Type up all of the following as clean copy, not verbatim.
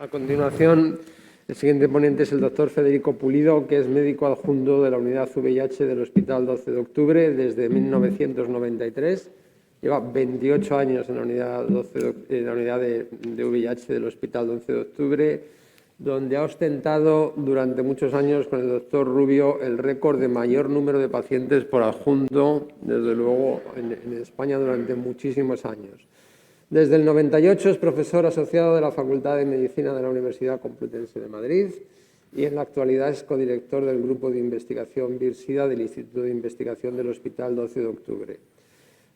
A continuación, el siguiente ponente es el doctor Federico Pulido, que es médico adjunto de la unidad VIH del Hospital 12 de Octubre desde 1993. Lleva 28 años en la unidad, de VIH del Hospital 12 de Octubre, donde ha ostentado durante muchos años con el doctor Rubio el récord de mayor número de pacientes por adjunto, desde luego, en España durante muchísimos años. Desde el 98 es profesor asociado de la Facultad de Medicina de la Universidad Complutense de Madrid y en la actualidad es codirector del Grupo de Investigación VIR-Sida del Instituto de Investigación del Hospital 12 de Octubre.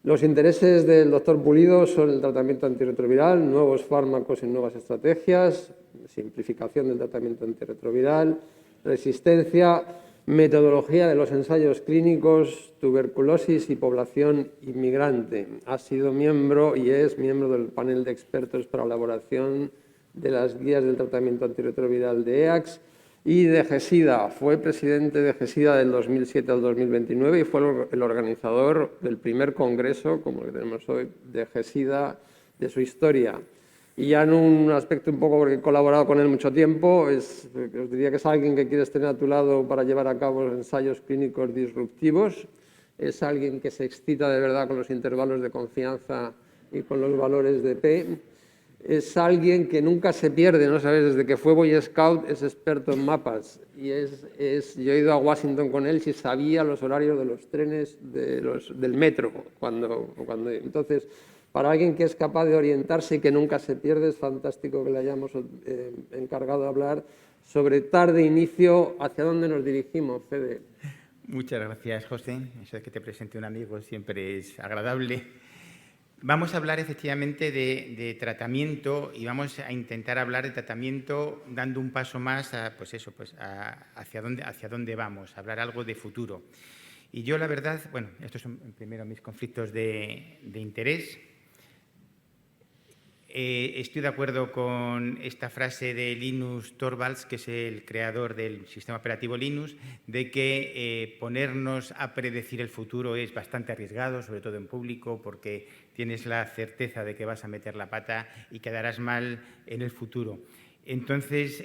Los intereses del doctor Pulido son el tratamiento antirretroviral, nuevos fármacos y nuevas estrategias, simplificación del tratamiento antirretroviral, resistencia, metodología de los ensayos clínicos, tuberculosis y población inmigrante. Ha sido miembro y es miembro del panel de expertos para la elaboración de las guías del tratamiento antirretroviral de EACS y de GESIDA. Fue presidente de GESIDA del 2007 al 2029 y fue el organizador del primer congreso, como el que tenemos hoy, de GESIDA de su historia. Y ya en un aspecto un poco, porque he colaborado con él mucho tiempo, os diría que es alguien que quieres tener a tu lado para llevar a cabo los ensayos clínicos disruptivos, es alguien que se excita de verdad con los intervalos de confianza y con los valores de P, es alguien que nunca se pierde, ¿no sabes? Desde que fue Boy Scout es experto en mapas y yo he ido a Washington con él y sabía los horarios de los trenes del metro. Entonces, para alguien que es capaz de orientarse y que nunca se pierde, es fantástico que le hayamos encargado de hablar sobre tarde inicio, hacia dónde nos dirigimos, Fede. Muchas gracias, José. Eso de que te presente un amigo siempre es agradable. Vamos a hablar efectivamente de tratamiento y vamos a intentar hablar de tratamiento dando un paso más hacia dónde vamos, a hablar algo de futuro. Y yo, la verdad, bueno, estos son primero mis conflictos de interés. Estoy de acuerdo con esta frase de Linus Torvalds, que es el creador del sistema operativo Linux, de que ponernos a predecir el futuro es bastante arriesgado, sobre todo en público, porque tienes la certeza de que vas a meter la pata y quedarás mal en el futuro. Entonces,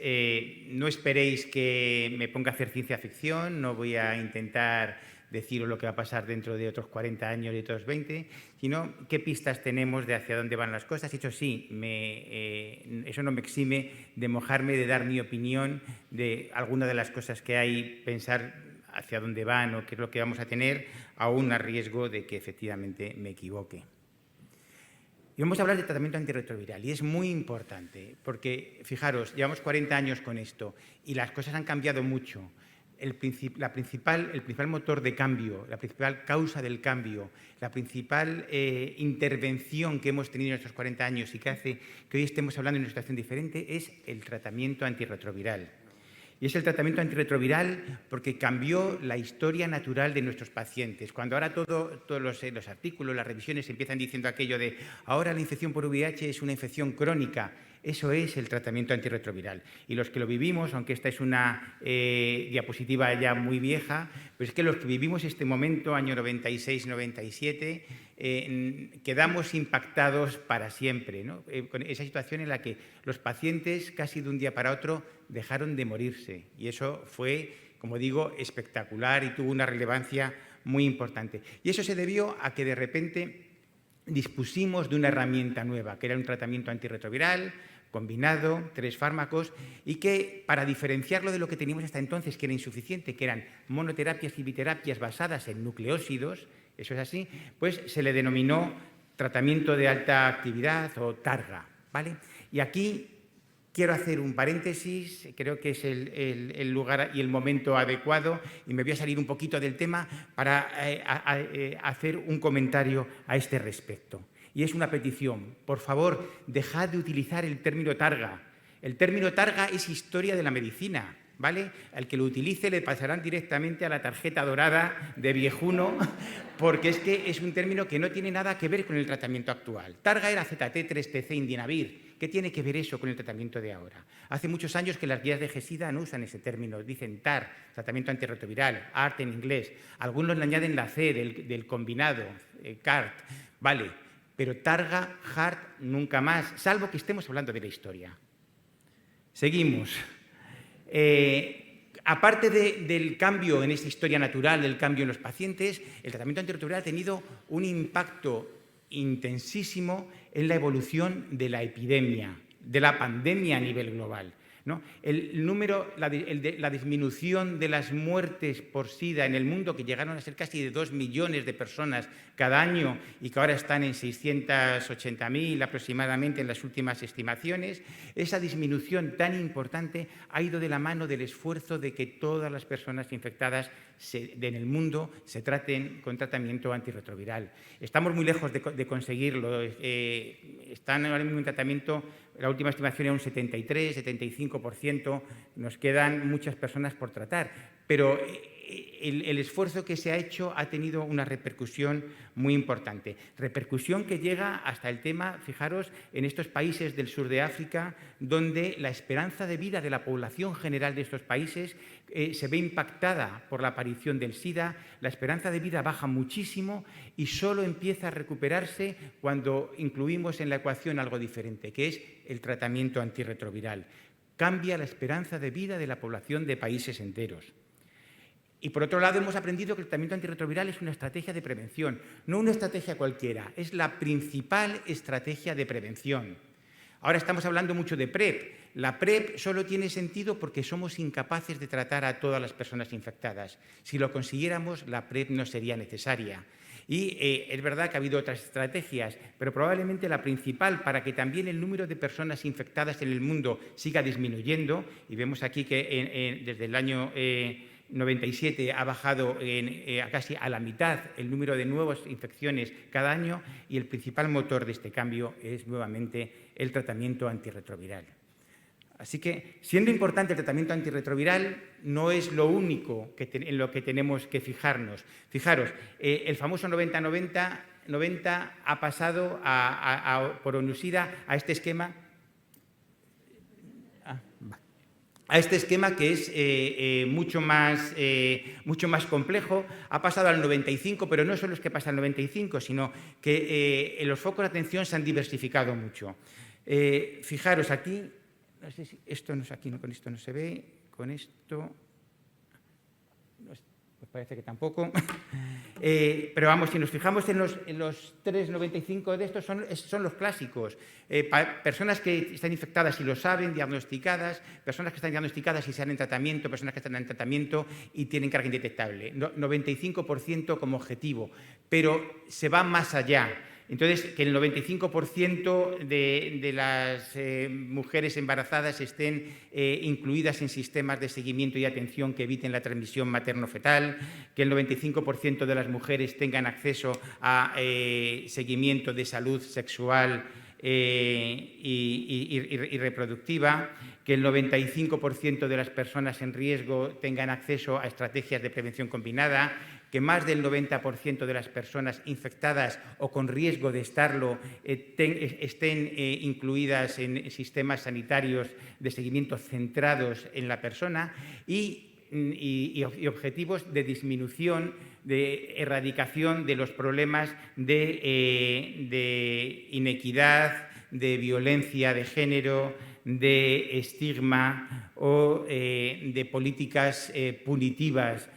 no esperéis que me ponga a hacer ciencia ficción, no voy a intentar deciros lo que va a pasar dentro de otros 40 años y otros 20, sino qué pistas tenemos de hacia dónde van las cosas. Eso sí, eso no me exime de mojarme, de dar mi opinión de alguna de las cosas que hay, pensar hacia dónde van o qué es lo que vamos a tener, aún a riesgo de que efectivamente me equivoque. Y vamos a hablar de tratamiento antirretroviral y es muy importante porque, fijaros, llevamos 40 años con esto y las cosas han cambiado mucho. El principal motor de cambio, la principal causa del cambio, la principal intervención que hemos tenido en estos 40 años y que hace que hoy estemos hablando de una situación diferente es el tratamiento antirretroviral. Y es el tratamiento antirretroviral porque cambió la historia natural de nuestros pacientes. Cuando ahora todos los artículos, las revisiones empiezan diciendo aquello de ahora la infección por VIH es una infección crónica, eso es el tratamiento antirretroviral. Y los que lo vivimos, aunque esta es una diapositiva ya muy vieja, pues es que los que vivimos este momento, año 96-97, quedamos impactados para siempre, ¿no? Con esa situación en la que los pacientes casi de un día para otro dejaron de morirse. Y eso fue, como digo, espectacular y tuvo una relevancia muy importante. Y eso se debió a que de repente dispusimos de una herramienta nueva, que era un tratamiento antirretroviral combinado, 3 fármacos, y que para diferenciarlo de lo que teníamos hasta entonces, que era insuficiente, que eran monoterapias y biterapias basadas en nucleósidos, eso es así, pues se le denominó tratamiento de alta actividad o TARGA, ¿vale? Y aquí quiero hacer un paréntesis, creo que es el lugar y el momento adecuado y me voy a salir un poquito del tema para hacer un comentario a este respecto. Y es una petición, por favor, dejad de utilizar el término targa. El término targa es historia de la medicina, ¿vale? Al que lo utilice le pasarán directamente a la tarjeta dorada de viejuno, porque es que es un término que no tiene nada que ver con el tratamiento actual. Targa era ZT3TC Indinavir. ¿Qué tiene que ver eso con el tratamiento de ahora? Hace muchos años que las guías de GESIDA no usan ese término, dicen TAR, tratamiento antirretroviral, ART en inglés. Algunos le añaden la C del combinado, CART, vale, pero TARGA, HART, nunca más, salvo que estemos hablando de la historia. Seguimos. Aparte del cambio en esta historia natural, del cambio en los pacientes, el tratamiento antirretroviral ha tenido un impacto intensísimo en la evolución de la epidemia, de la pandemia a nivel global, ¿no? La disminución de las muertes por SIDA en el mundo, que llegaron a ser casi de 2 millones de personas cada año y que ahora están en 680.000 aproximadamente en las últimas estimaciones, esa disminución tan importante ha ido de la mano del esfuerzo de que todas las personas infectadas en el mundo se traten con tratamiento antirretroviral. Estamos muy lejos de conseguirlo. Están ahora mismo en tratamiento, la última estimación era un 73-75%, nos quedan muchas personas por tratar, pero el esfuerzo que se ha hecho ha tenido una repercusión muy importante. Repercusión que llega hasta el tema, fijaros, en estos países del sur de África, donde la esperanza de vida de la población general de estos países se ve impactada por la aparición del SIDA, la esperanza de vida baja muchísimo y solo empieza a recuperarse cuando incluimos en la ecuación algo diferente, que es el tratamiento antirretroviral. Cambia la esperanza de vida de la población de países enteros. Y por otro lado, hemos aprendido que el tratamiento antirretroviral es una estrategia de prevención, no una estrategia cualquiera, es la principal estrategia de prevención. Ahora estamos hablando mucho de PrEP. La PrEP solo tiene sentido porque somos incapaces de tratar a todas las personas infectadas. Si lo consiguiéramos, la PrEP no sería necesaria. Y es verdad que ha habido otras estrategias, pero probablemente la principal para que también el número de personas infectadas en el mundo siga disminuyendo, y vemos aquí que desde el año 97 ha bajado casi a la mitad el número de nuevas infecciones cada año, y el principal motor de este cambio es nuevamente el tratamiento antirretroviral. Así que, siendo importante el tratamiento antirretroviral, no es lo único en lo que tenemos que fijarnos. Fijaros, el famoso 90-90 ha pasado por ONU-SIDA a este esquema. A este esquema que es mucho más complejo, ha pasado al 95, pero no solo es que pasa al 95, sino que los focos de atención se han diversificado mucho. Fijaros aquí, no sé si esto no es aquí, con esto no se ve, con esto pues parece que tampoco. Pero vamos, si nos fijamos en los 3,95 de estos, son los clásicos. Personas que están infectadas y lo saben, diagnosticadas, personas que están diagnosticadas y están en tratamiento, personas que están en tratamiento y tienen carga indetectable. 95% como objetivo, pero se va más allá. Entonces, que el 95% de las mujeres embarazadas estén incluidas en sistemas de seguimiento y atención que eviten la transmisión materno-fetal, que el 95% de las mujeres tengan acceso a seguimiento de salud sexual y reproductiva, que el 95% de las personas en riesgo tengan acceso a estrategias de prevención combinada, que más del 90% de las personas infectadas o con riesgo de estarlo estén incluidas en sistemas sanitarios de seguimiento centrados en la persona y objetivos de disminución, de erradicación de los problemas de inequidad, de violencia de género, de estigma o de políticas punitivas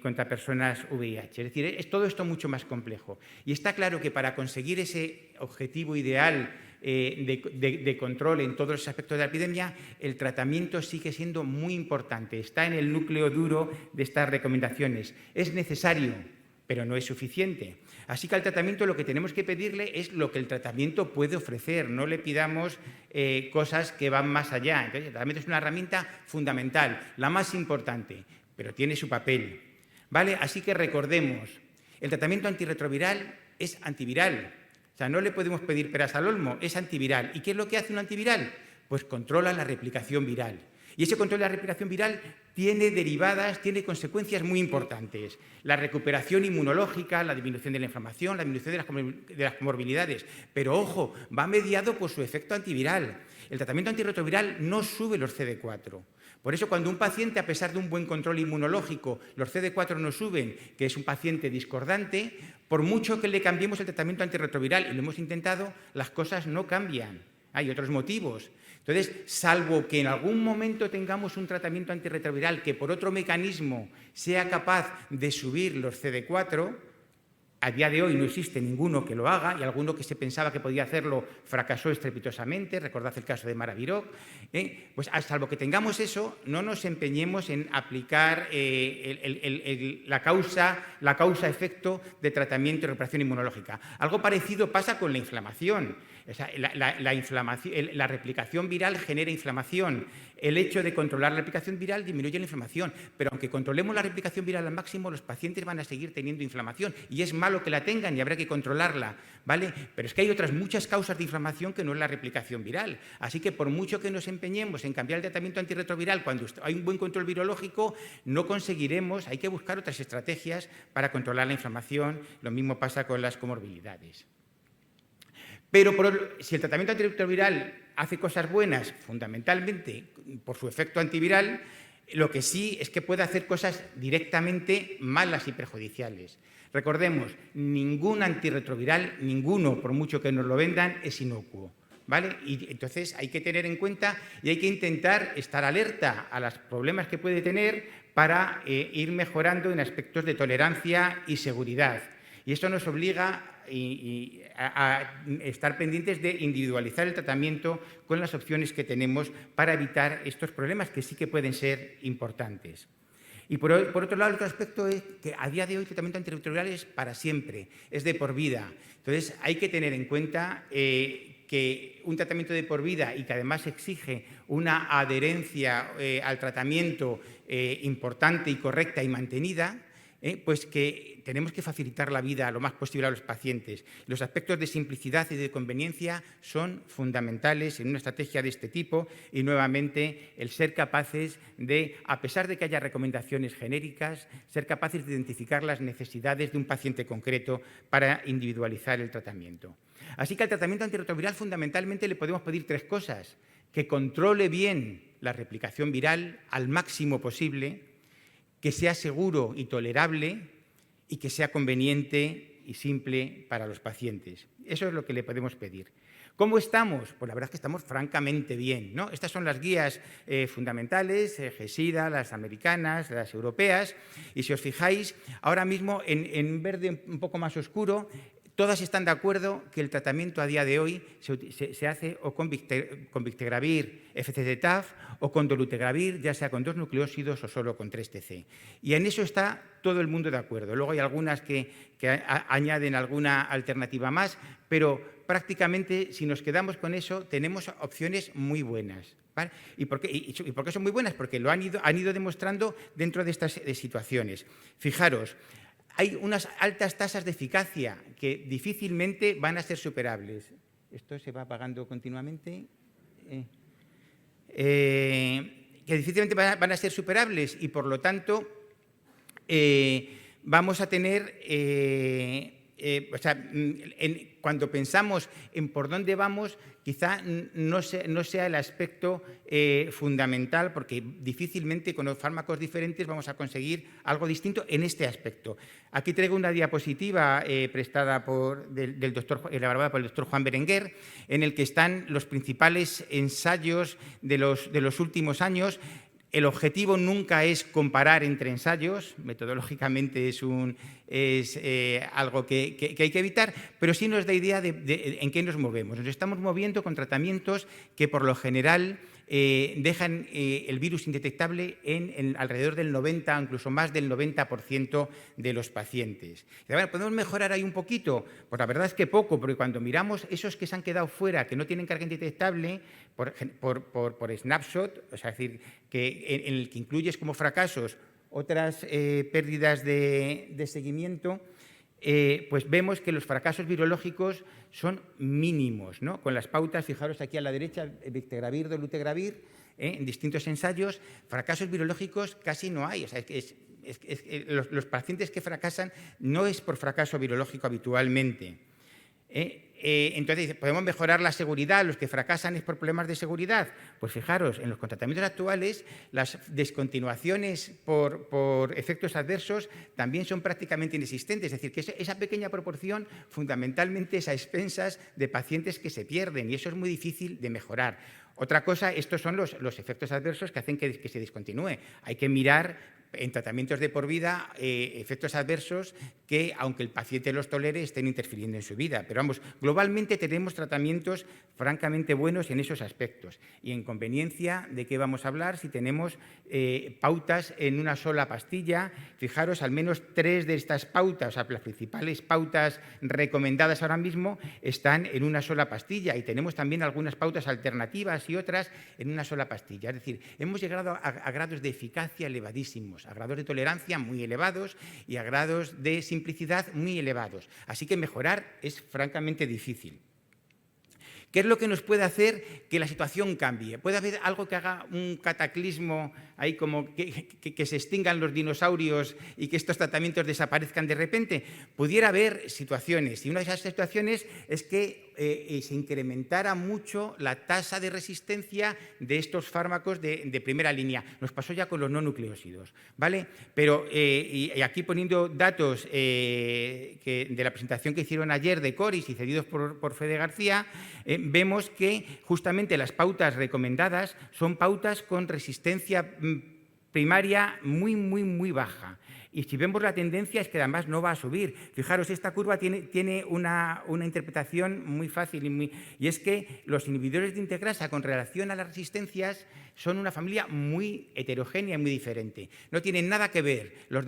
contra personas VIH. Es decir, es todo esto mucho más complejo. Y está claro que para conseguir ese objetivo ideal de control en todos los aspectos de la epidemia, el tratamiento sigue siendo muy importante. Está en el núcleo duro de estas recomendaciones. Es necesario, pero no es suficiente. Así que al tratamiento lo que tenemos que pedirle es lo que el tratamiento puede ofrecer. No le pidamos cosas que van más allá. Entonces, el tratamiento es una herramienta fundamental, la más importante, pero tiene su papel. ¿Vale? Así que recordemos, el tratamiento antirretroviral es antiviral. O sea, no le podemos pedir peras al olmo, es antiviral. ¿Y qué es lo que hace un antiviral? Pues controla la replicación viral. Y ese control de la replicación viral tiene derivadas, tiene consecuencias muy importantes. La recuperación inmunológica, la disminución de la inflamación, la disminución de las comorbilidades. Pero, ojo, va mediado por su efecto antiviral. El tratamiento antirretroviral no sube los CD4. Por eso, cuando un paciente, a pesar de un buen control inmunológico, los CD4 no suben, que es un paciente discordante, por mucho que le cambiemos el tratamiento antirretroviral, y lo hemos intentado, las cosas no cambian. Hay otros motivos. Entonces, salvo que en algún momento tengamos un tratamiento antirretroviral que por otro mecanismo sea capaz de subir los CD4, a día de hoy no existe ninguno que lo haga y alguno que se pensaba que podía hacerlo fracasó estrepitosamente, recordad el caso de Maraviroc. Pues salvo que tengamos eso, no nos empeñemos en aplicar la causa-efecto de tratamiento y reparación inmunológica. Algo parecido pasa con la inflamación. O sea, la replicación viral genera inflamación. El hecho de controlar la replicación viral disminuye la inflamación, pero aunque controlemos la replicación viral al máximo, los pacientes van a seguir teniendo inflamación y es malo que la tengan y habrá que controlarla, ¿vale? Pero es que hay otras muchas causas de inflamación que no es la replicación viral. Así que por mucho que nos empeñemos en cambiar el tratamiento antirretroviral cuando hay un buen control virológico, no conseguiremos, hay que buscar otras estrategias para controlar la inflamación. Lo mismo pasa con las comorbilidades. Pero si el tratamiento antirretroviral hace cosas buenas, fundamentalmente por su efecto antiviral, lo que sí es que puede hacer cosas directamente malas y perjudiciales. Recordemos, ningún antirretroviral, ninguno, por mucho que nos lo vendan, es inocuo, ¿vale? Y entonces hay que tener en cuenta y hay que intentar estar alerta a los problemas que puede tener para ir mejorando en aspectos de tolerancia y seguridad. Y esto nos obliga a estar pendientes de individualizar el tratamiento con las opciones que tenemos para evitar estos problemas que sí que pueden ser importantes. Y por otro lado, el otro aspecto es que a día de hoy el tratamiento antirretroviral es para siempre, es de por vida. Entonces hay que tener en cuenta que un tratamiento de por vida y que además exige una adherencia al tratamiento importante y correcta y mantenida, pues que tenemos que facilitar la vida lo más posible a los pacientes. Los aspectos de simplicidad y de conveniencia son fundamentales en una estrategia de este tipo y, nuevamente, el ser capaces de, a pesar de que haya recomendaciones genéricas, ser capaces de identificar las necesidades de un paciente concreto para individualizar el tratamiento. Así que al tratamiento antirretroviral fundamentalmente le podemos pedir tres cosas: que controle bien la replicación viral al máximo posible, que sea seguro y tolerable y que sea conveniente y simple para los pacientes. Eso es lo que le podemos pedir. ¿Cómo estamos? Pues la verdad es que estamos francamente bien, ¿no? Estas son las guías fundamentales, GESIDA, las americanas, las europeas, y si os fijáis, ahora mismo en verde un poco más oscuro, todas están de acuerdo que el tratamiento a día de hoy se hace o con Bictegravir FCZ-TAF o con dolutegravir, ya sea con 2 nucleósidos o solo con 3-TC. Y en eso está todo el mundo de acuerdo. Luego hay algunas que añaden alguna alternativa más, pero prácticamente si nos quedamos con eso tenemos opciones muy buenas, ¿vale? ¿Y por qué son muy buenas? Porque lo han ido demostrando dentro de estas situaciones. Fijaros, hay unas altas tasas de eficacia que difícilmente van a ser superables. Esto se va apagando continuamente. Que difícilmente van a ser superables y, por lo tanto, vamos a tener... cuando pensamos en por dónde vamos, quizá no sea el aspecto fundamental, porque difícilmente con los fármacos diferentes vamos a conseguir algo distinto en este aspecto. Aquí traigo una diapositiva prestada elaborada por el doctor Juan Berenguer, en el que están los principales ensayos de los últimos años. El objetivo nunca es comparar entre ensayos, metodológicamente es algo que hay que evitar, pero sí nos da idea de en qué nos movemos. Nos estamos moviendo con tratamientos que por lo general dejan el virus indetectable en alrededor del 90, incluso más del 90% de los pacientes. Bueno, ¿podemos mejorar ahí un poquito? Pues la verdad es que poco, porque cuando miramos esos que se han quedado fuera, que no tienen carga indetectable, por snapshot, o sea, es decir, que en el que incluyes como fracasos otras pérdidas de seguimiento, pues vemos que los fracasos virológicos son mínimos, ¿no? Con las pautas, fijaros aquí a la derecha, Bictegravir, dolutegravir, en distintos ensayos, fracasos virológicos casi no hay. O sea, los pacientes que fracasan no es por fracaso virológico habitualmente. Entonces, ¿podemos mejorar la seguridad? ¿Los que fracasan es por problemas de seguridad? Pues fijaros, en los tratamientos actuales, las descontinuaciones por efectos adversos también son prácticamente inexistentes. Es decir, que esa pequeña proporción fundamentalmente es a expensas de pacientes que se pierden y eso es muy difícil de mejorar. Otra cosa, estos son los efectos adversos que hacen que se descontinúe. Hay que mirar en tratamientos de por vida efectos adversos que, aunque el paciente los tolere, estén interfiriendo en su vida. Pero vamos, globalmente tenemos tratamientos francamente buenos en esos aspectos. Y en conveniencia, ¿de qué vamos a hablar? Si tenemos pautas en una sola pastilla, fijaros, al menos 3 de estas pautas, o sea, las principales pautas recomendadas ahora mismo están en una sola pastilla y tenemos también algunas pautas alternativas y otras en una sola pastilla. Es decir, hemos llegado a grados de eficacia elevadísimos, a grados de tolerancia muy elevados y a grados de simplicidad muy elevados. Así que mejorar es francamente difícil. ¿Qué es lo que nos puede hacer que la situación cambie? ¿Puede haber algo que haga un cataclismo, ahí como que se extingan los dinosaurios y que estos tratamientos desaparezcan de repente? Pudiera haber situaciones, y una de esas situaciones es que se incrementara mucho la tasa de resistencia de estos fármacos de primera línea. Nos pasó ya con los no nucleósidos, ¿vale? Pero, y aquí poniendo datos de la presentación que hicieron ayer de Coris y cedidos por Fede García, vemos que justamente las pautas recomendadas son pautas con resistencia primaria muy baja. Y si vemos la tendencia es que además no va a subir. Fijaros, esta curva tiene una interpretación muy fácil y es que los inhibidores de integrasa con relación a las resistencias son una familia muy heterogénea y muy diferente. No tienen nada que ver la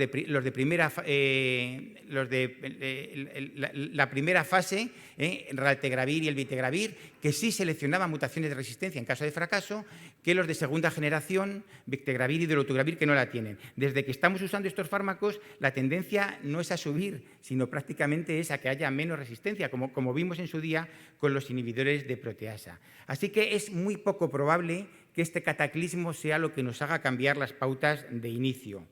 primera fase, el raltegravir y el bictegravir, que sí seleccionaban mutaciones de resistencia en caso de fracaso, que los de segunda generación, bictegravir y dolutegravir, que no la tienen. Desde que estamos usando estos fármacos, la tendencia no es a subir, sino prácticamente es a que haya menos resistencia, como vimos en su día con los inhibidores de proteasa. Así que es muy poco probable que este cataclismo sea lo que nos haga cambiar las pautas de inicio.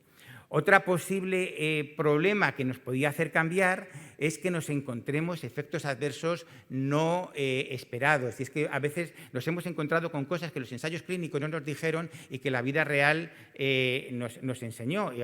Otro posible problema que nos podía hacer cambiar es que nos encontremos efectos adversos no esperados. Y es que a veces nos hemos encontrado con cosas que los ensayos clínicos no nos dijeron y que la vida real nos enseñó. Y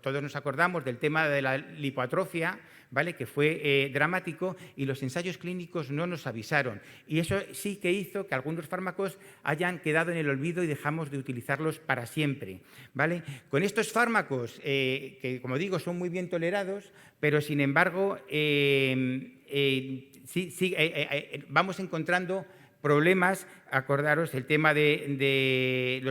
todos nos acordamos del tema de la lipoatrofia, ¿vale?, que fue dramático y los ensayos clínicos no nos avisaron. Y eso sí que hizo que algunos fármacos hayan quedado en el olvido y dejamos de utilizarlos para siempre, ¿vale? Con estos fármacos, que como digo son muy bien tolerados, pero sin embargo vamos encontrando problemas. Acordaros el tema del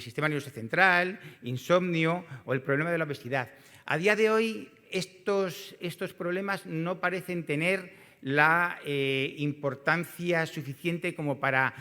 sistema nervioso central, insomnio o el problema de la obesidad. A día de hoy estos problemas no parecen tener la importancia suficiente como para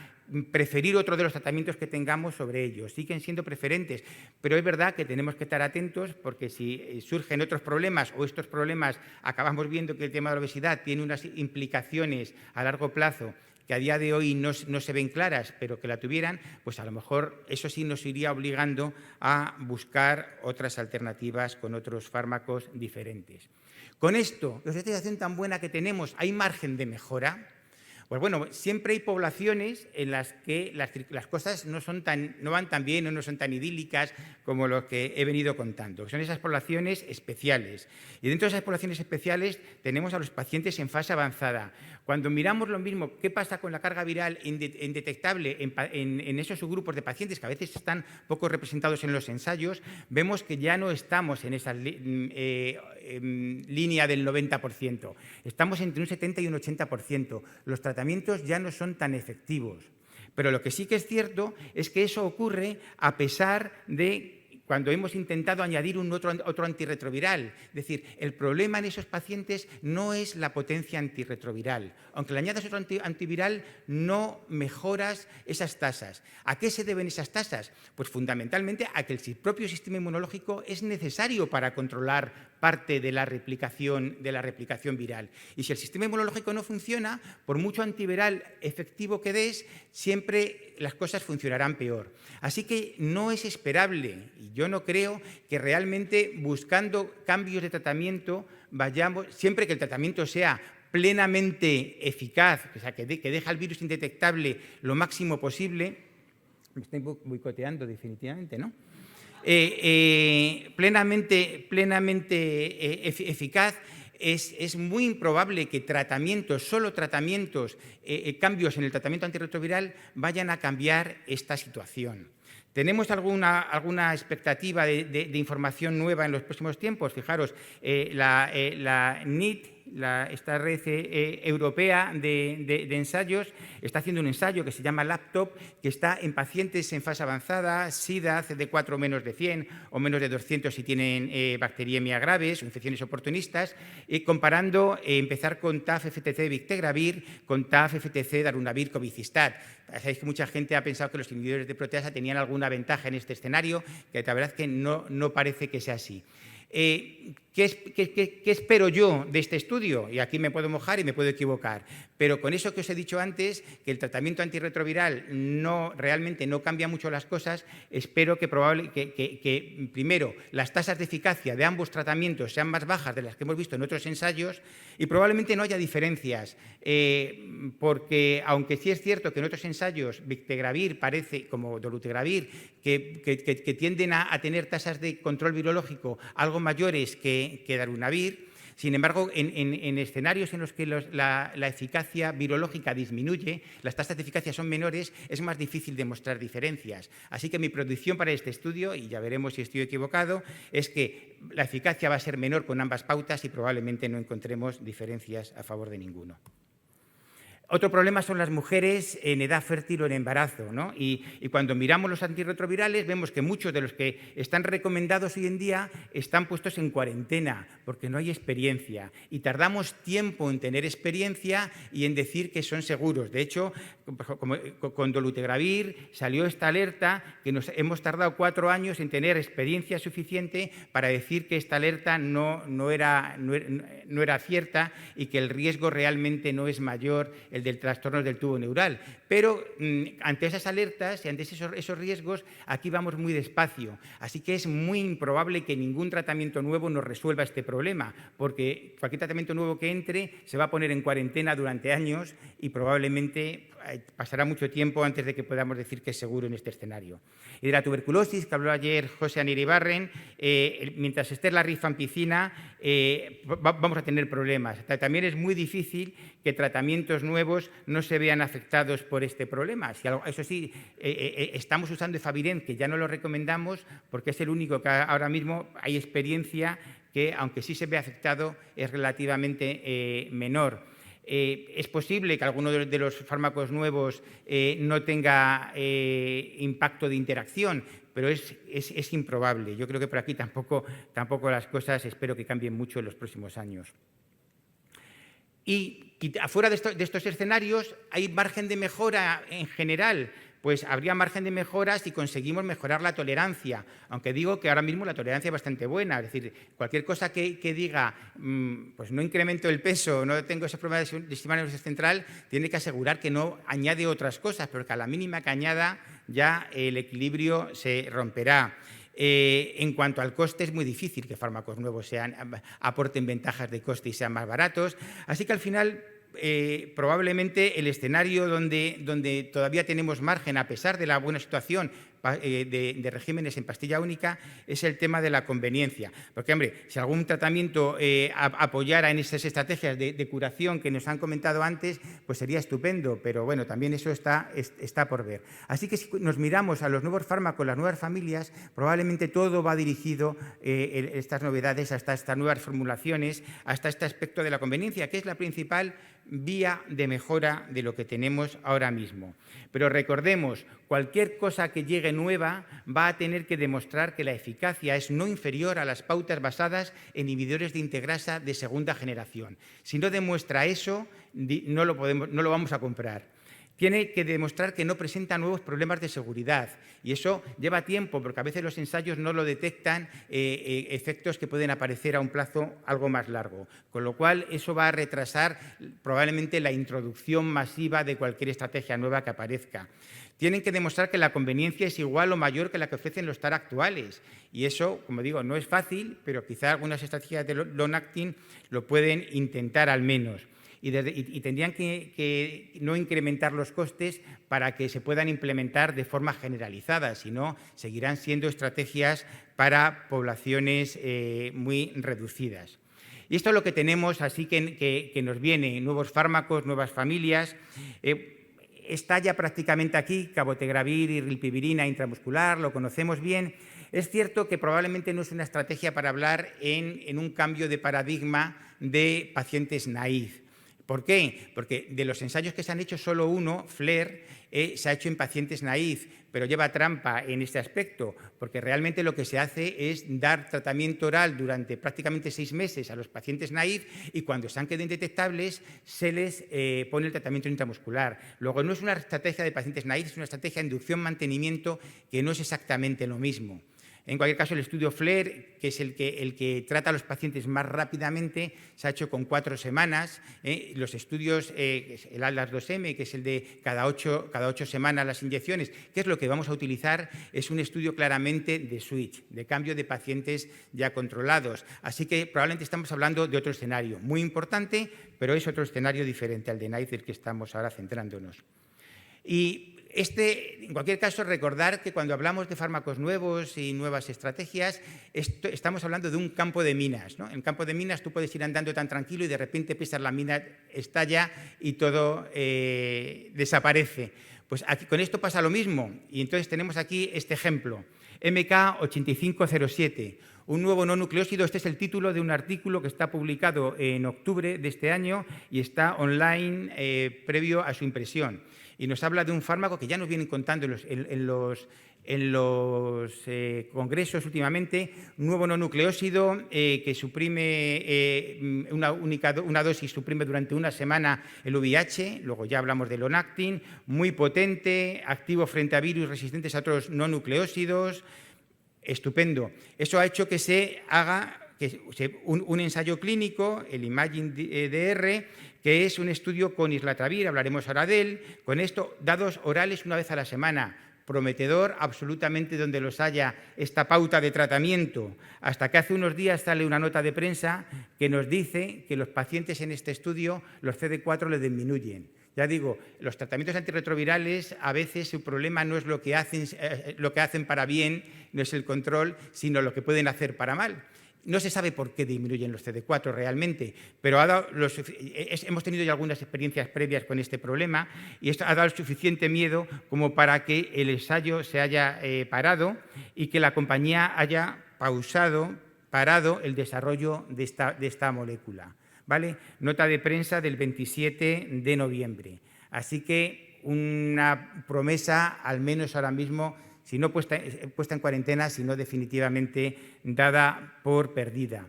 preferir otro de los tratamientos que tengamos sobre ellos. Siguen siendo preferentes, pero es verdad que tenemos que estar atentos porque si surgen otros problemas o estos problemas acabamos viendo que el tema de la obesidad tiene unas implicaciones a largo plazo que a día de hoy no se ven claras, pero que la tuvieran, pues a lo mejor eso sí nos iría obligando a buscar otras alternativas con otros fármacos diferentes. Con esto, la situación tan buena que tenemos, ¿hay margen de mejora? Pues bueno, siempre hay poblaciones en las que las cosas no van tan bien o no son tan idílicas como lo que he venido contando. Son esas poblaciones especiales. Y dentro de esas poblaciones especiales tenemos a los pacientes en fase avanzada. Cuando miramos lo mismo, ¿qué pasa con la carga viral indetectable en esos subgrupos de pacientes que a veces están poco representados en los ensayos? Vemos que ya no estamos en esa línea del 90%. Estamos entre un 70 y un 80%. Los tratamientos ya no son tan efectivos. Pero lo que sí que es cierto es que eso ocurre a pesar de cuando hemos intentado añadir otro antirretroviral. Es decir, el problema en esos pacientes no es la potencia antirretroviral. Aunque le añadas otro antiviral, no mejoras esas tasas. ¿A qué se deben esas tasas? Pues fundamentalmente a que el propio sistema inmunológico es necesario para controlar parte de la replicación viral. Y si el sistema inmunológico no funciona, por mucho antiviral efectivo que des, siempre las cosas funcionarán peor. Así que no es esperable, y yo no creo que realmente buscando cambios de tratamiento vayamos, siempre que el tratamiento sea plenamente eficaz, o sea, que deja el virus indetectable lo máximo posible. Me estoy boicoteando definitivamente, ¿no? Plenamente eficaz, es muy improbable que solo tratamientos, cambios en el tratamiento antirretroviral vayan a cambiar esta situación. ¿Tenemos alguna expectativa de información nueva en los próximos tiempos? Fijaros, la NIT, esta red europea de ensayos, está haciendo un ensayo que se llama LAPTOP, que está en pacientes en fase avanzada, SIDA, CD4 menos de 100 o menos de 200 si tienen bacteriemia graves o infecciones oportunistas, comparando empezar con TAF-FTC Bictegravir con TAF-FTC Darunavir Cobicistat. Sabéis que mucha gente ha pensado que los inhibidores de proteasa tenían alguna ventaja en este escenario, que la verdad es que no parece que sea así. ¿Qué espero yo de este estudio? Y aquí me puedo mojar y me puedo equivocar, pero con eso que os he dicho antes, que el tratamiento antirretroviral realmente no cambia mucho las cosas, espero que primero las tasas de eficacia de ambos tratamientos sean más bajas de las que hemos visto en otros ensayos y probablemente no haya diferencias, porque aunque sí es cierto que en otros ensayos Bictegravir parece, como dolutegravir, que tienden a tener tasas de control virológico algo mayores que darunavir. Sin embargo, en escenarios en los que la eficacia virológica disminuye, las tasas de eficacia son menores, es más difícil demostrar diferencias. Así que mi predicción para este estudio, y ya veremos si estoy equivocado, es que la eficacia va a ser menor con ambas pautas y probablemente no encontremos diferencias a favor de ninguno. Otro problema son las mujeres en edad fértil o en embarazo, ¿no? Y cuando miramos los antirretrovirales vemos que muchos de los que están recomendados hoy en día están puestos en cuarentena porque no hay experiencia y tardamos tiempo en tener experiencia y en decir que son seguros. De hecho, con dolutegravir salió esta alerta que hemos tardado 4 años en tener experiencia suficiente para decir que esta alerta no era cierta y que el riesgo realmente no es mayor el del trastorno del tubo neural. Pero ante esas alertas y ante esos riesgos, aquí vamos muy despacio. Así que es muy improbable que ningún tratamiento nuevo nos resuelva este problema, porque cualquier tratamiento nuevo que entre se va a poner en cuarentena durante años y probablemente pasará mucho tiempo antes de que podamos decir que es seguro en este escenario. Y de la tuberculosis, que habló ayer José Aniribarren, mientras esté la rifampicina, vamos a tener problemas. También es muy difícil que tratamientos nuevos no se vean afectados por este problema. Eso sí, estamos usando Efavirenz, que ya no lo recomendamos porque es el único que ahora mismo hay experiencia que, aunque sí se ve afectado, es relativamente menor. Es posible que alguno de los fármacos nuevos no tenga impacto de interacción, pero es improbable. Yo creo que por aquí tampoco las cosas espero que cambien mucho en los próximos años. Y afuera de estos escenarios hay margen de mejora en general. Pues habría margen de mejora si conseguimos mejorar la tolerancia, aunque digo que ahora mismo la tolerancia es bastante buena, es decir, cualquier cosa que diga, pues no incremento el peso, no tengo ese problema de sistema nervioso central, tiene que asegurar que no añade otras cosas, porque a la mínima que añada ya el equilibrio se romperá. En cuanto al coste, es muy difícil que fármacos nuevos aporten ventajas de coste y sean más baratos, así que al final probablemente el escenario donde todavía tenemos margen, a pesar de la buena situación de regímenes en pastilla única, es el tema de la conveniencia. Porque, hombre, si algún tratamiento apoyara en esas estrategias de curación que nos han comentado antes, pues sería estupendo, pero bueno, también eso está por ver. Así que si nos miramos a los nuevos fármacos, las nuevas familias, probablemente todo va dirigido, estas novedades, hasta estas nuevas formulaciones, hasta este aspecto de la conveniencia, que es la principal vía de mejora de lo que tenemos ahora mismo. Pero recordemos, cualquier cosa que llegue nueva va a tener que demostrar que la eficacia es no inferior a las pautas basadas en inhibidores de integrasa de segunda generación. Si no demuestra eso, no lo vamos a comprar. Tiene que demostrar que no presenta nuevos problemas de seguridad y eso lleva tiempo porque a veces los ensayos no lo detectan, efectos que pueden aparecer a un plazo algo más largo, con lo cual eso va a retrasar probablemente la introducción masiva de cualquier estrategia nueva que aparezca. Tienen que demostrar que la conveniencia es igual o mayor que la que ofrecen los TAR actuales y eso, como digo, no es fácil, pero quizá algunas estrategias de long-acting lo pueden intentar al menos. y tendrían que no incrementar los costes para que se puedan implementar de forma generalizada, sino seguirán siendo estrategias para poblaciones muy reducidas. Y esto es lo que tenemos, así que nos viene, nuevos fármacos, nuevas familias. Está ya prácticamente aquí, cabotegravir y rilpivirina intramuscular, lo conocemos bien. Es cierto que probablemente no es una estrategia para hablar en un cambio de paradigma de pacientes naïf. ¿Por qué? Porque de los ensayos que se han hecho, solo uno, FLAIR, se ha hecho en pacientes naïf, pero lleva trampa en este aspecto, porque realmente lo que se hace es dar tratamiento oral durante prácticamente 6 meses a los pacientes naïf y cuando están queden detectables se les pone el tratamiento intramuscular. Luego, no es una estrategia de pacientes naïf, es una estrategia de inducción-mantenimiento que no es exactamente lo mismo. En cualquier caso, el estudio FLAIR, que es el que trata a los pacientes más rápidamente, se ha hecho con 4 semanas. Los estudios, el ATLAS 2M, que es el de cada 8 semanas las inyecciones, que es lo que vamos a utilizar, es un estudio claramente de switch, de cambio de pacientes ya controlados. Así que probablemente estamos hablando de otro escenario muy importante, pero es otro escenario diferente al de NICE, del que estamos ahora centrándonos. Y en cualquier caso, recordar que cuando hablamos de fármacos nuevos y nuevas estrategias, estamos hablando de un campo de minas, ¿no? En el campo de minas tú puedes ir andando tan tranquilo y de repente pisas la mina, estalla y todo desaparece. Pues aquí, con esto pasa lo mismo y entonces tenemos aquí este ejemplo, MK8507, un nuevo no nucleósido. Este es el título de un artículo que está publicado en octubre de este año y está online previo a su impresión. Y nos habla de un fármaco que ya nos vienen contando en los congresos últimamente, un nuevo no nucleósido que suprime una dosis, suprime durante una semana el VIH, luego ya hablamos del Lonactin, muy potente, activo frente a virus resistentes a otros no nucleósidos, estupendo. Eso ha hecho que se haga un ensayo clínico, el IMAGINE-DR, que es un estudio con islatravir, hablaremos ahora de él, con esto, dados orales una vez a la semana, prometedor absolutamente donde los haya esta pauta de tratamiento, hasta que hace unos días sale una nota de prensa que nos dice que los pacientes en este estudio, los CD4 le disminuyen. Ya digo, los tratamientos antirretrovirales a veces su problema no es lo que hacen para bien, no es el control, sino lo que pueden hacer para mal. No se sabe por qué disminuyen los CD4 realmente, pero hemos tenido ya algunas experiencias previas con este problema y esto ha dado suficiente miedo como para que el ensayo se haya parado y que la compañía haya parado el desarrollo de esta molécula. ¿Vale? Nota de prensa del 27 de noviembre. Así que una promesa, al menos ahora mismo, si no puesta en cuarentena, sino definitivamente dada por perdida.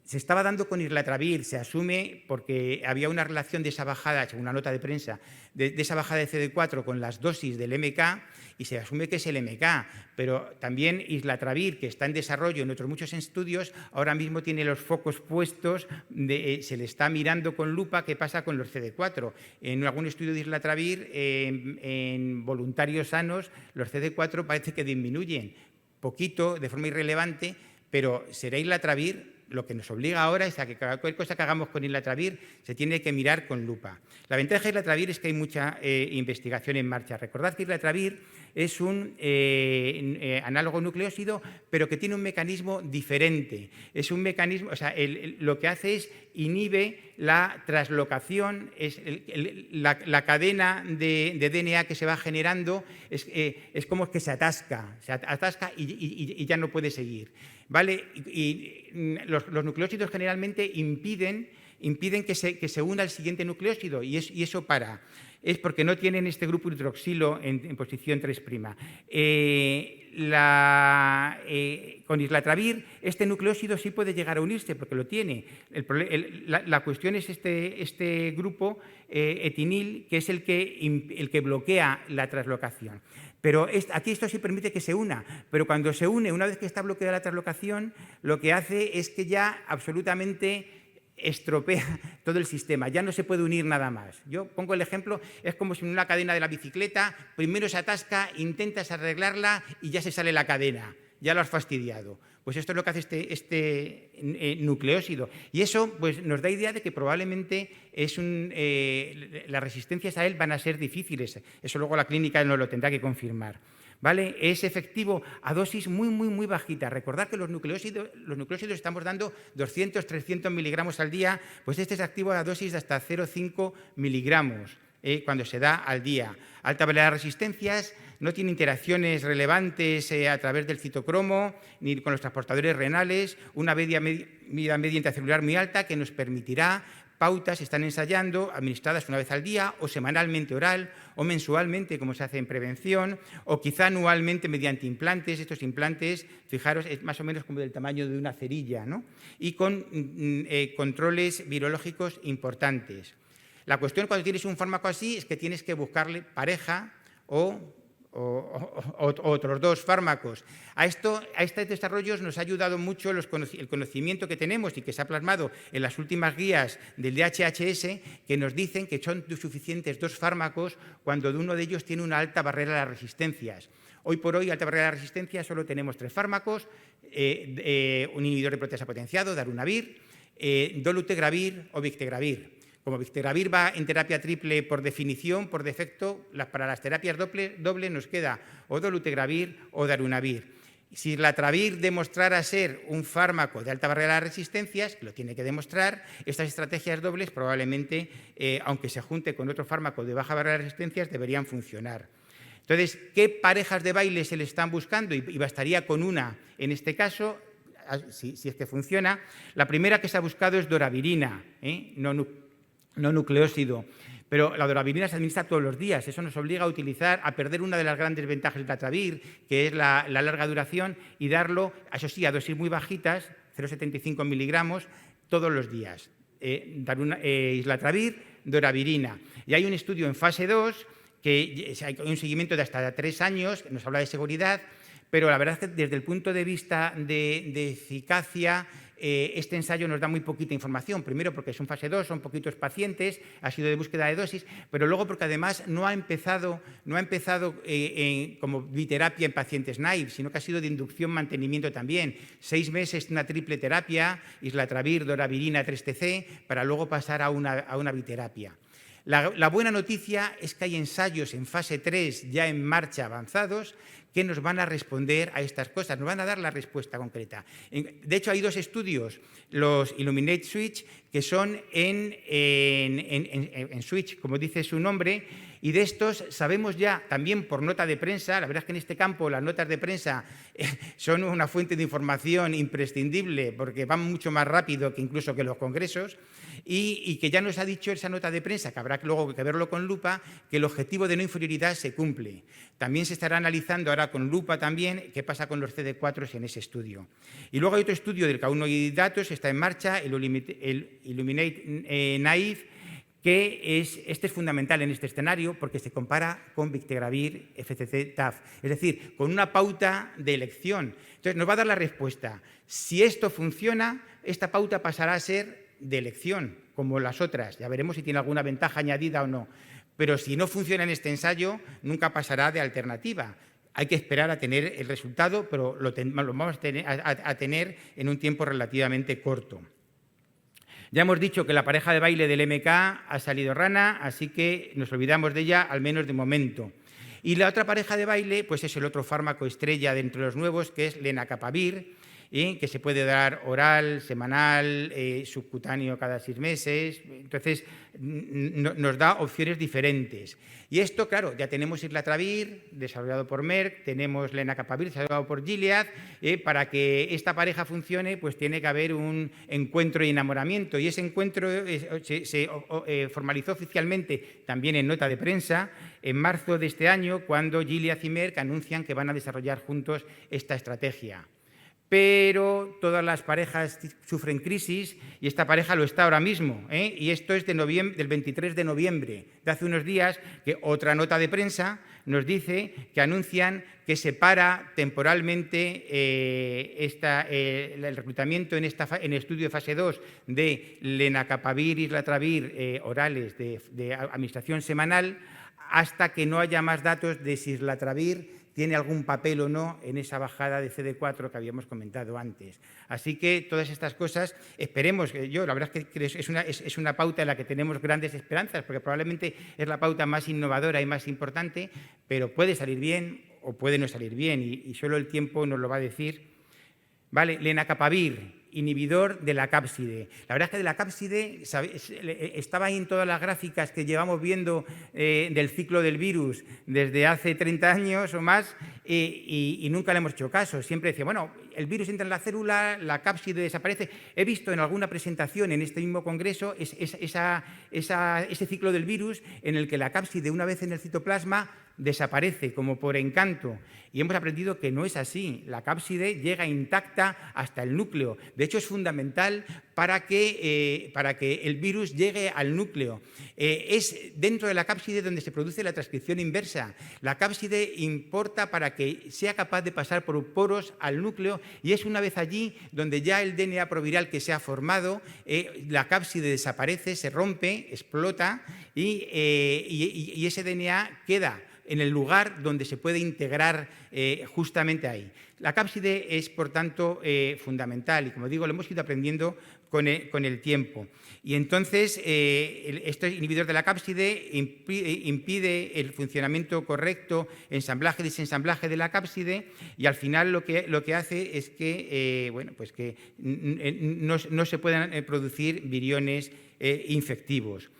Se estaba dando con islatravir, se asume, porque había una relación de esa bajada, según una nota de prensa, de esa bajada de CD4 con las dosis del MK, y se asume que es el MK, pero también islatravir, que está en desarrollo en otros muchos estudios, ahora mismo tiene los focos puestos, se le está mirando con lupa qué pasa con los CD4. En algún estudio de islatravir, en voluntarios sanos, los CD4 parece que disminuyen, poquito, de forma irrelevante, pero será islatravir. Lo que nos obliga ahora es a que cualquier cosa que hagamos con islatravir se tiene que mirar con lupa. La ventaja de islatravir es que hay mucha investigación en marcha. Recordad que islatravir es un análogo nucleósido, pero que tiene un mecanismo diferente. Es un mecanismo, o sea, lo que hace es inhibe la traslocación, la cadena de DNA que se va generando, es como que se atasca y ya no puede seguir. ¿Vale? Y los nucleósidos generalmente impiden que se una al siguiente nucleósido y eso para. Es porque no tienen este grupo hidroxilo en posición 3'. Con islatravir, este nucleósido sí puede llegar a unirse porque lo tiene. La cuestión es este grupo etinil, que es el que bloquea la traslocación. Pero aquí esto sí permite que se una, pero cuando se une, una vez que está bloqueada la traslocación, lo que hace es que ya absolutamente estropea todo el sistema, ya no se puede unir nada más. Yo pongo el ejemplo, es como si en una cadena de la bicicleta, primero se atasca, intentas arreglarla y ya se sale la cadena. ya lo has fastidiado. Pues esto es lo que hace este nucleósido. Y eso pues, nos da idea de que probablemente las resistencias a él van a ser difíciles. Eso luego la clínica nos lo tendrá que confirmar. ¿Vale? Es efectivo a dosis muy bajitas. Recordad que los nucleósidos estamos dando 200, 300 miligramos al día, pues este es activo a dosis de hasta 0,5 miligramos cuando se da al día. Alta variedad de resistencias, no tiene interacciones relevantes a través del citocromo ni con los transportadores renales, una media intracelular muy alta que nos permitirá pautas se están ensayando, administradas una vez al día o semanalmente oral o mensualmente, como se hace en prevención, o quizá anualmente mediante implantes. Estos implantes, fijaros, es más o menos como del tamaño de una cerilla, ¿no? Y con controles virológicos importantes. La cuestión cuando tienes un fármaco así es que tienes que buscarle pareja o otros dos fármacos. A estos desarrollos nos ha ayudado mucho el conocimiento que tenemos y que se ha plasmado en las últimas guías del DHHS, que nos dicen que son suficientes dos fármacos cuando uno de ellos tiene una alta barrera a las resistencias. Hoy por hoy, alta barrera a la resistencia, solo tenemos 3 fármacos, un inhibidor de proteasa potenciado, darunavir, dolutegravir o bictegravir. Como bictegravir va en terapia triple por definición, por defecto, para las terapias doble nos queda o dolutegravir o darunavir. Si islatravir demostrara ser un fármaco de alta barrera a las resistencias, que lo tiene que demostrar, estas estrategias dobles probablemente, aunque se junte con otro fármaco de baja barrera a las resistencias, deberían funcionar. Entonces, ¿qué parejas de baile se le están buscando? Y bastaría con una en este caso, si es que funciona. La primera que se ha buscado es doravirina, no nucleósido, pero la doravirina se administra todos los días. Eso nos obliga a perder una de las grandes ventajas del islatravir, que es la larga duración, y darlo, eso sí, a dosis muy bajitas, 0,75 miligramos, todos los días. Islatravir, doravirina. Y hay un estudio en fase 2, que hay un seguimiento de hasta 3 años, que nos habla de seguridad, pero la verdad es que desde el punto de vista de eficacia, este ensayo nos da muy poquita información. Primero porque es un fase 2, son poquitos pacientes, ha sido de búsqueda de dosis, pero luego porque además no ha empezado como biterapia en pacientes naive, sino que ha sido de inducción-mantenimiento también. 6 meses una triple terapia, islatravir, doravirina, 3TC, para luego pasar a una biterapia. La buena noticia es que hay ensayos en fase 3 ya en marcha avanzados que nos van a responder a estas cosas, nos van a dar la respuesta concreta. De hecho, hay 2 estudios, los Illuminate Switch, que son en Switch, como dice su nombre, y de estos sabemos ya también por nota de prensa. La verdad es que en este campo las notas de prensa son una fuente de información imprescindible porque van mucho más rápido que incluso que los congresos, y que ya nos ha dicho esa nota de prensa, que habrá luego que verlo con lupa, que el objetivo de no inferioridad se cumple. También se estará analizando ahora con lupa también qué pasa con los CD4 en ese estudio. Y luego hay otro estudio del K1 y datos, está en marcha, el Illuminate Naive, que este es fundamental en este escenario porque se compara con bictegravir, FCC, TAF, es decir, con una pauta de elección. Entonces, nos va a dar la respuesta. Si esto funciona, esta pauta pasará a ser de elección, como las otras. Ya veremos si tiene alguna ventaja añadida o no. Pero si no funciona en este ensayo, nunca pasará de alternativa. Hay que esperar a tener el resultado, pero lo vamos a tener en un tiempo relativamente corto. Ya hemos dicho que la pareja de baile del MK ha salido rana, así que nos olvidamos de ella, al menos de momento. Y la otra pareja de baile pues es el otro fármaco estrella de entre los nuevos, que es lenacapavir, que se puede dar oral, semanal, subcutáneo cada 6 meses. Entonces, nos da opciones diferentes. Y esto, claro, ya tenemos islatravir, desarrollado por Merck, tenemos lenacapavir, desarrollado por Gilead. Para que esta pareja funcione, pues tiene que haber un encuentro y enamoramiento. Y ese encuentro se formalizó oficialmente también en nota de prensa en marzo de este año, cuando Gilead y Merck anuncian que van a desarrollar juntos esta estrategia. Pero todas las parejas sufren crisis y esta pareja lo está ahora mismo. Y esto es del 23 de noviembre, de hace unos días, que otra nota de prensa nos dice que anuncian que se para temporalmente el reclutamiento en el estudio de fase 2 de lenacapavir y islatravir orales de administración semanal, hasta que no haya más datos de si islatravir tiene algún papel o no en esa bajada de CD4 que habíamos comentado antes. Así que todas estas cosas, esperemos, la verdad es que es una pauta en la que tenemos grandes esperanzas, porque probablemente es la pauta más innovadora y más importante, pero puede salir bien o puede no salir bien, y solo el tiempo nos lo va a decir. Vale, lenacapavir, inhibidor de la cápside. La verdad es que de la cápside estaba ahí en todas las gráficas que llevamos viendo del ciclo del virus desde hace 30 años o más, y nunca le hemos hecho caso. Siempre decía, bueno, el virus entra en la célula, la cápside desaparece. He visto en alguna presentación en este mismo congreso ese ciclo del virus en el que la cápside, una vez en el citoplasma, desaparece como por encanto, y hemos aprendido que no es así. La cápside llega intacta hasta el núcleo. De hecho, es fundamental para que el virus llegue al núcleo. Es dentro de la cápside donde se produce la transcripción inversa. La cápside importa para que sea capaz de pasar por poros al núcleo, y es una vez allí donde ya el DNA proviral que se ha formado, la cápside desaparece, se rompe, explota, y ese DNA queda en el lugar donde se puede integrar justamente ahí. La cápside es, por tanto, fundamental, y como digo, lo hemos ido aprendiendo con el tiempo. Y entonces, este inhibidor de la cápside impide el funcionamiento correcto, ensamblaje y desensamblaje de la cápside, y al final lo que hace es que, no se puedan producir viriones infectivos.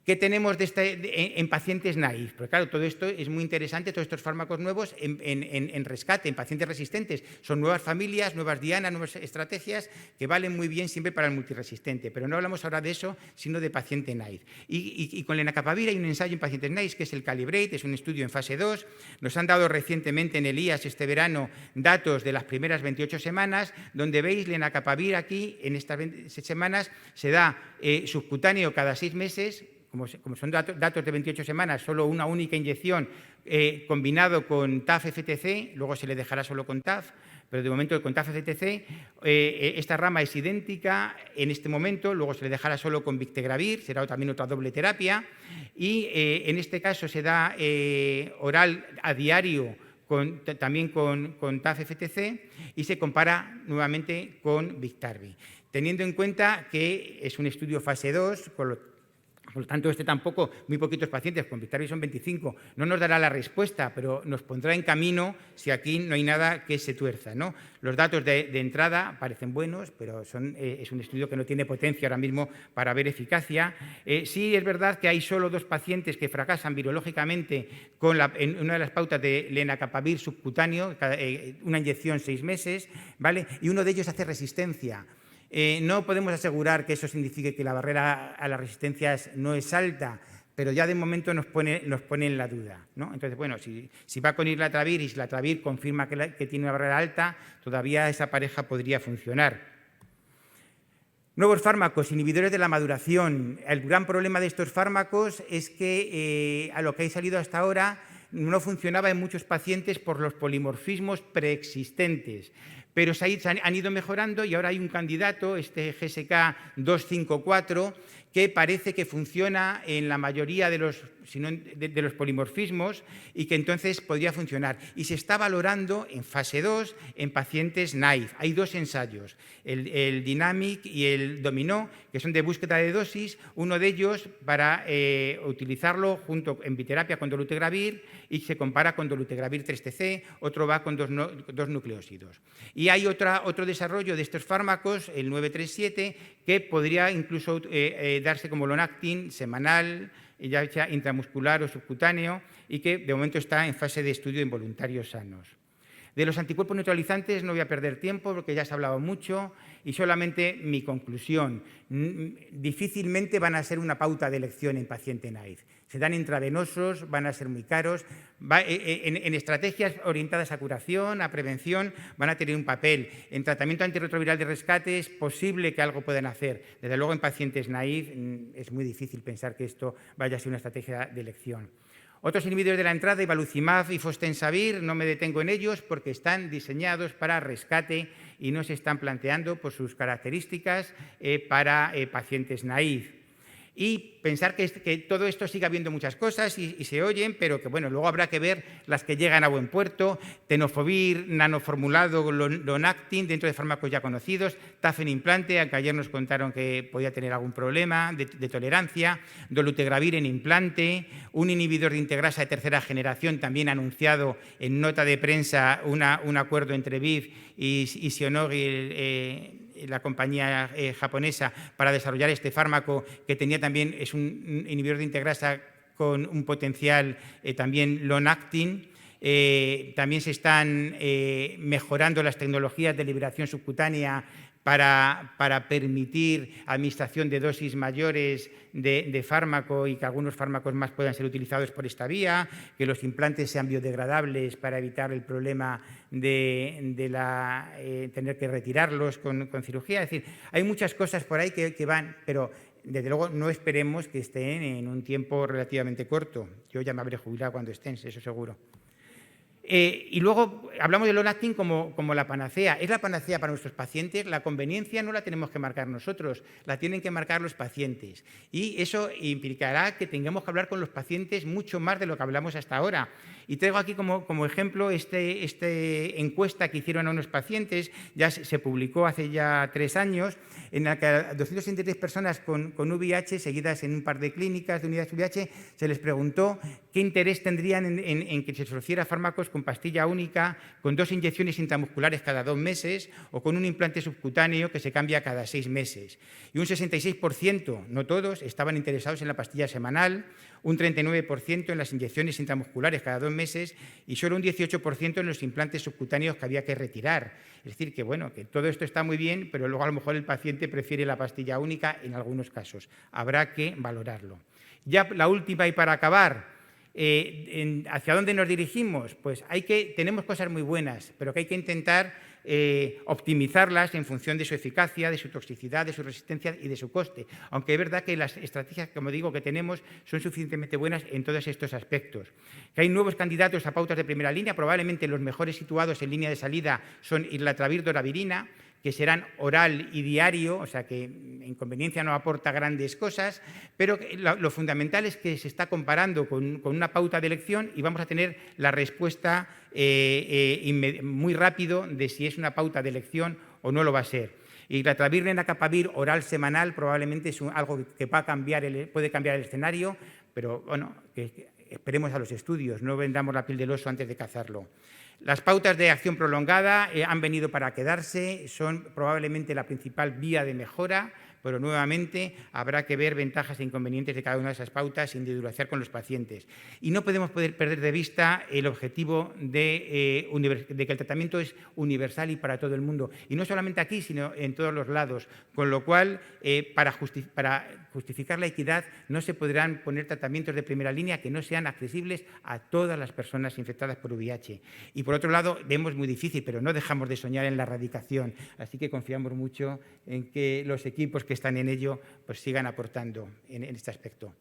¿Qué tenemos en pacientes naïf? Porque claro, todo esto es muy interesante, todos estos fármacos nuevos en rescate, en pacientes resistentes. Son nuevas familias, nuevas dianas, nuevas estrategias que valen muy bien siempre para el multiresistente. Pero no hablamos ahora de eso, sino de paciente naïf. Y con lenacapavir hay un ensayo en pacientes naïf que es el Calibrate, es un estudio en fase 2. Nos han dado recientemente en el IAS este verano datos de las primeras 28 semanas, donde veis lenacapavir aquí, en estas 26 semanas, se da subcutáneo cada 6 meses, como son datos de 28 semanas, solo una única inyección combinado con TAF-FTC, luego se le dejará solo con TAF, pero de momento con TAF-FTC esta rama es idéntica en este momento, luego se le dejará solo con Victegravir, será también otra doble terapia, y en este caso se da oral a diario también con TAF-FTC, y se compara nuevamente con Biktarvy. Teniendo en cuenta que es un estudio fase 2, por lo tanto, tampoco, muy poquitos pacientes, con Biktarvy son 25, no nos dará la respuesta, pero nos pondrá en camino si aquí no hay nada que se tuerza, ¿no? Los datos de entrada parecen buenos, pero es un estudio que no tiene potencia ahora mismo para ver eficacia. Sí es verdad que hay solo 2 pacientes que fracasan virológicamente en una de las pautas de lenacapavir subcutáneo, una inyección 6 meses, ¿vale? Y uno de ellos hace resistencia. No podemos asegurar que eso signifique que la barrera a las resistencias no es alta, pero ya de momento nos pone en la duda, ¿no? Entonces, bueno, si va con islatravir y islatravir confirma que tiene una barrera alta, todavía esa pareja podría funcionar. Nuevos fármacos, inhibidores de la maduración. El gran problema de estos fármacos es que a lo que ha salido hasta ahora no funcionaba en muchos pacientes por los polimorfismos preexistentes, pero se han ido mejorando, y ahora hay un candidato, este GSK 254, que parece que funciona en la mayoría de los polimorfismos, y que entonces podría funcionar. Y se está valorando en fase 2 en pacientes naïf. Hay 2 ensayos, el Dynamic y el Dominó, que son de búsqueda de dosis, uno de ellos para utilizarlo junto en biterapia con dolutegravir, y se compara con dolutegravir 3TC, otro va con 2 nucleósidos. Y hay otro desarrollo de estos fármacos, el 937, que podría incluso darse como Lonactin semanal, ya sea intramuscular o subcutáneo, y que de momento está en fase de estudio en voluntarios sanos. De los anticuerpos neutralizantes no voy a perder tiempo porque ya se ha hablado mucho, y solamente mi conclusión. Difícilmente van a ser una pauta de elección en paciente naïf. Se dan intravenosos, van a ser muy caros. En estrategias orientadas a curación, a prevención, van a tener un papel. En tratamiento antirretroviral de rescate es posible que algo puedan hacer. Desde luego en pacientes naïf es muy difícil pensar que esto vaya a ser una estrategia de elección. Otros inhibidores de la entrada, ivaluzumab y fostensavir, no me detengo en ellos porque están diseñados para rescate y no se están planteando por sus características para pacientes naïf. y pensar que todo esto sigue habiendo muchas cosas y se oyen, pero que bueno, luego habrá que ver las que llegan a buen puerto, tenofovir nanoformulado long-acting dentro de fármacos ya conocidos, Tafen implante, aunque ayer nos contaron que podía tener algún problema de tolerancia, dolutegravir en implante, un inhibidor de integrasa de tercera generación, también anunciado en nota de prensa un acuerdo entre ViiV y Shionogi, la compañía japonesa, para desarrollar este fármaco, que tenía también, es un inhibidor de integrasa con un potencial también long-acting. También se están mejorando las tecnologías de liberación subcutánea para permitir administración de dosis mayores de fármaco y que algunos fármacos más puedan ser utilizados por esta vía, que los implantes sean biodegradables para evitar el problema de tener que retirarlos con cirugía. Es decir, hay muchas cosas por ahí que van, pero desde luego no esperemos que estén en un tiempo relativamente corto. Yo ya me habré jubilado cuando estén, eso seguro. Y luego hablamos del long-acting como la panacea. Es la panacea para nuestros pacientes. La conveniencia no la tenemos que marcar nosotros, la tienen que marcar los pacientes. Y eso implicará que tengamos que hablar con los pacientes mucho más de lo que hablamos hasta ahora. Y traigo aquí como ejemplo esta encuesta que hicieron a unos pacientes, ya se publicó hace ya 3 años, en la que a 263 personas con VIH, seguidas en un par de clínicas de unidades VIH, se les preguntó qué interés tendrían en que se les ofreciera fármacos con pastilla única, con 2 inyecciones intramusculares cada 2 meses o con un implante subcutáneo que se cambia cada 6 meses. Y un 66%, no todos, estaban interesados en la pastilla semanal, un 39% en las inyecciones intramusculares cada 2 meses y solo un 18% en los implantes subcutáneos que había que retirar. Es decir, que bueno, que todo esto está muy bien, pero luego a lo mejor el paciente prefiere la pastilla única en algunos casos. Habrá que valorarlo. Ya la última y para acabar, ¿hacia dónde nos dirigimos? Pues tenemos cosas muy buenas, pero que hay que intentar optimizarlas en función de su eficacia, de su toxicidad, de su resistencia y de su coste. Aunque es verdad que las estrategias, como digo, que tenemos son suficientemente buenas en todos estos aspectos. Que hay nuevos candidatos a pautas de primera línea, probablemente los mejores situados en línea de salida son islatravir, doravirina, que serán oral y diario, o sea que en conveniencia no aporta grandes cosas, pero lo fundamental es que se está comparando con una pauta de elección y vamos a tener la respuesta muy rápido de si es una pauta de elección o no lo va a ser. Y la lenacapavir oral semanal probablemente es algo que puede cambiar el escenario, pero bueno, que esperemos a los estudios, no vendamos la piel del oso antes de cazarlo. Las pautas de acción prolongada han venido para quedarse, son probablemente la principal vía de mejora, pero nuevamente habrá que ver ventajas e inconvenientes de cada una de esas pautas sin individualizar con los pacientes. Y no podemos perder de vista el objetivo de que el tratamiento es universal y para todo el mundo. Y no solamente aquí, sino en todos los lados. Con lo cual, para justificar la equidad, no se podrán poner tratamientos de primera línea que no sean accesibles a todas las personas infectadas por VIH. Y por otro lado, vemos muy difícil, pero no dejamos de soñar en la erradicación. Así que confiamos mucho en que los equipos que están en ello pues sigan aportando en este aspecto.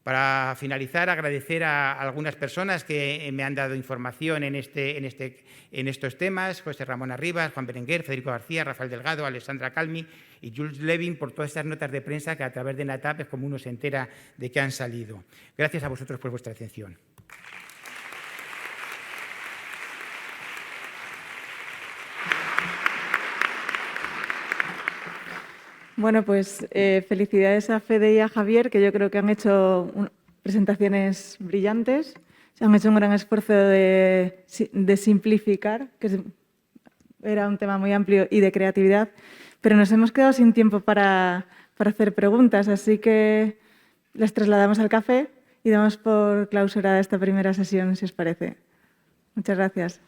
Para finalizar, agradecer a algunas personas que me han dado información en estos temas: José Ramón Arribas, Juan Berenguer, Federico García, Rafael Delgado, Alessandra Calmi y Jules Levin, por todas estas notas de prensa que a través de NATAP es como uno se entera de que han salido. Gracias a vosotros por vuestra atención. Bueno, pues felicidades a Fede y a Javier, que yo creo que han hecho presentaciones brillantes. Se han hecho un gran esfuerzo de simplificar, que era un tema muy amplio, y de creatividad, pero nos hemos quedado sin tiempo para hacer preguntas, así que les trasladamos al café y damos por clausurada esta primera sesión, si os parece. Muchas gracias.